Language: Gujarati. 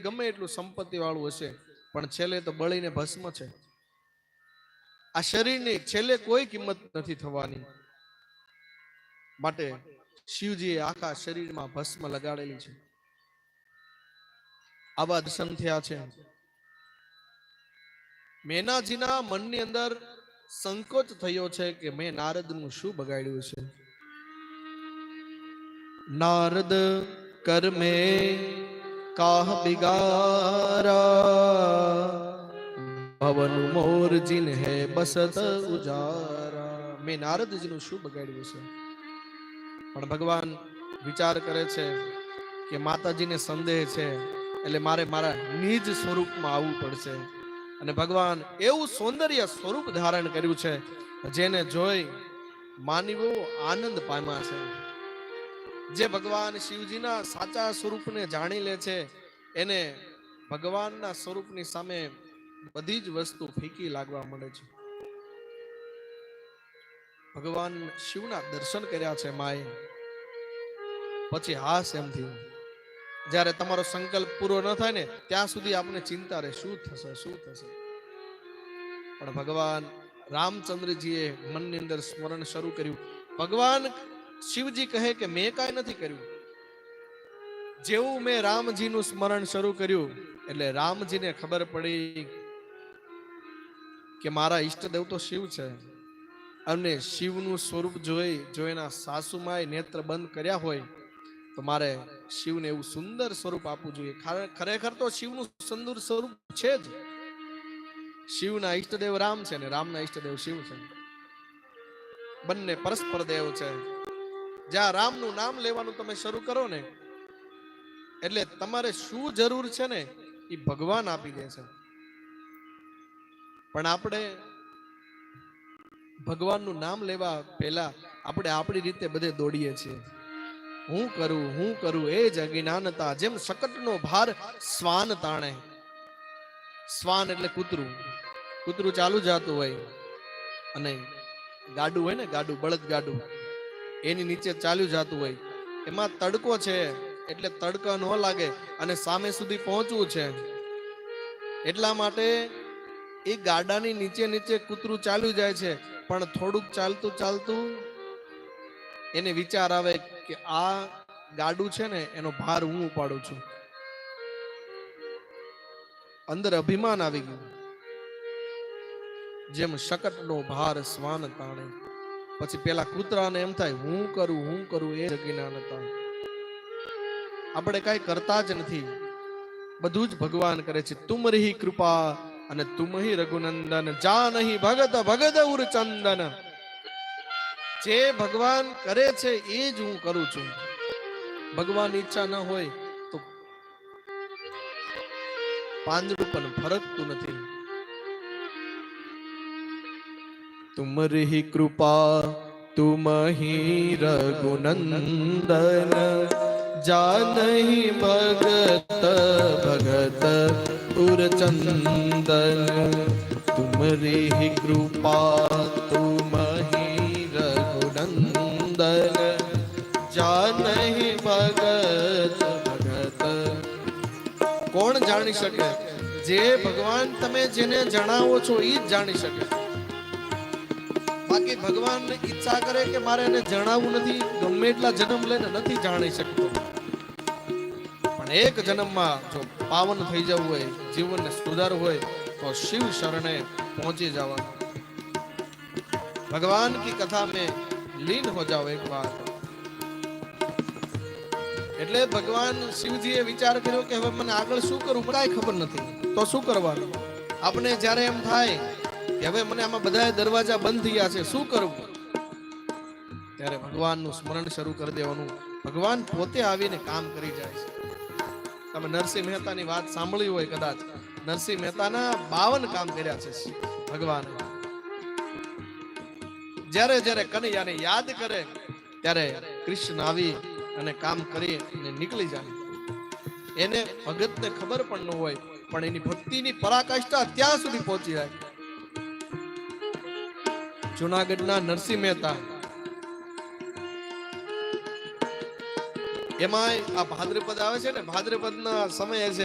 ગમે એટલું સંપત્તિ વાળું હશે પણ છેલ્લે તો બળીને ભસ્મ છે. આ શરીરની છેલ્લે કોઈ કિંમત નથી થવાની. માટે શિવજીએ આખા શરીરમાં ભસ્મ લગાડેલી છે. આવા દર્શન થયા છે. મેનાજીના મનની અંદર સંકોચ થયો છે કે મેં નારદનું શું બગાડ્યું છે. નારદ કર્મે કાહ બિગારા ભવન મોર જીન હે બસત ઉજારા. મેં નારદજીનું શું બગાડ્યું છે. પણ ભગવાન વિચાર કરે છે કે માતાજીને સંદેહ છે એટલે મારે મારા નિજ સ્વરૂપમાં આવવું પડશે. અને ભગવાન એવું સૌંદર્ય સ્વરૂપ ધારણ કર્યું છે જેને જોઈ માનવો આનંદ પામ્યા છે. જે ભગવાન શિવજીના સાચા સ્વરૂપને જાણી લે છે એને ભગવાનના સ્વરૂપની સામે બધી જ વસ્તુ ફીકી લાગવા મળે છે. ભગવાન શિવના દર્શન કર્યા છે માએ, પછી હાસ એમ થયું. જ્યારે તમારો સંકલ્પ પૂરો ન થાય ને ત્યાં સુધી આપણે ચિંતા રહે શું થશે શું થશે. પણ ભગવાન રામચંદ્રજીએ મનની અંદર સ્મરણ શરૂ કર્યું. ભગવાન શિવજી કહે કે મેં કાંઈ નથી કર્યું. જેવું મેં રામજીનું સ્મરણ શરૂ કર્યું એટલે રામજીને ખબર પડી કે મારા ઈષ્ટદેવ તો શિવ છે. અને શિવનું સ્વરૂપ જો એના સાસુમાએ નેત્ર બંધ કર્યા હોય તો મારે શિવને એવું સુંદર સ્વરૂપ આપવું જોઈએ. ખરેખર તો શિવનું સુંદર સ્વરૂપ છે જ. શિવના ઈષ્ટદેવ રામ છે ને રામના ઈષ્ટદેવ શિવ છે. બંને પરસ્પર દેવ છે. જ્યાં રામનું નામ લેવાનું તમે શરૂ કરો ને એટલે તમારે શું જરૂર છે ને એ ભગવાન આપી દે છે. પણ આપણે ભગવાનનું નામ લેવા પહેલા આપણે આપણી રીતે બધે દોડીએ છીએ. હું કરું એ જ અજ્ઞાનતા. જેમ શકટનો ભાર શ્વાન તાણે. શ્વાન એટલે કૂતરું ચાલુ જાતું હોય અને ગાડું હોય ને ગાડું બળદ ગાડું એની નીચે ચાલ્યું જાતું હોય. એમાં તડકો છે એટલે તડકા ન લાગે અને સામે સુધી પહોંચવું છે એટલા માટે એ ગાડાની નીચે કૂતરું ચાલ્યું જાય છે. પણ થોડુંક ચાલતું એને વિચાર આવે કે આ ગાડું છે ને એનો ભાર હું ઉપાડું છું. અંદર અભિમાન આવી ગયું. જેમ શકટનો ભાર શ્વાન તાણે. પછી પેલા કૂતરાને એમ થાય હું કરું એ અજ્ઞાનતા. આપણે કઈ કરતા જ નથી, બધું જ ભગવાન કરે છે. તુમરી કૃપા અને તુમહી રઘુનંદન જા નહીં ભગત ભગત ઉર ચંદન. જે ભગવાન કરે છે એ જ હું કરું છું. ભગવાન ઈચ્છા ન હોય તો પાંદડું પણ ફરકતું નથી. તુમરી કૃપા તુમહી રઘુનંદન જા નહીં ભગત ભગત ઉર ચંદન. તુમરી કૃપા તુમહી રઘુનંદન જા નહીં ભગત ભગત. કોણ જાણી શકે? જે ભગવાન તમે જેને જણાવો છો એ જ જાણી શકે. બાકી ભગવાન ઈચ્છા કરે કે મારે એને જણાવવું નથી, ગમે એટલા જન્મ લઈને નથી જાણી શકતો. પણ એક જન્મમાં જો પાવન થઈ જવું હોય, જીવનને સુધારવું હોય તો શિવ શરણે પહોંચી જવાનું. ભગવાન કી કથા में लीन हो जाओ एक बार. એટલે ભગવાન શિવજીએ વિચાર કર્યો કે હવે મને આગળ શું કરવું કાંઈ ખબર નથી તો શું કરવાનું. આપણે જ્યારે એમ થાય કે હવે મને આમાં બધા દરવાજા બંધ થયા છે શું કરવું, ત્યારે ભગવાનનું સ્મરણ શરૂ કરી દેવાનું. ભગવાન પોતે આવીને કામ કરી જાય છે. તમે નરસિંહ મહેતાની વાત સાંભળી હોય કદાચ. નરસિંહ મહેતાના 52 કામ કર્યા છે ભગવાન. જ્યારે કનૈયાને યાદ કરે ત્યારે કૃષ્ણ આવી અને કામ કરી અને નીકળી જાય. એને ભગતને ખબર પણ ન હોય પણ એની ભક્તિની પરાકાષ્ઠા ત્યાં સુધી પહોંચી જાય. જુનાગઢના નરસિંહ મહેતા એમાં આ ભાદ્રપદ આવે છે ને, ભાદ્રપદના સમયે છે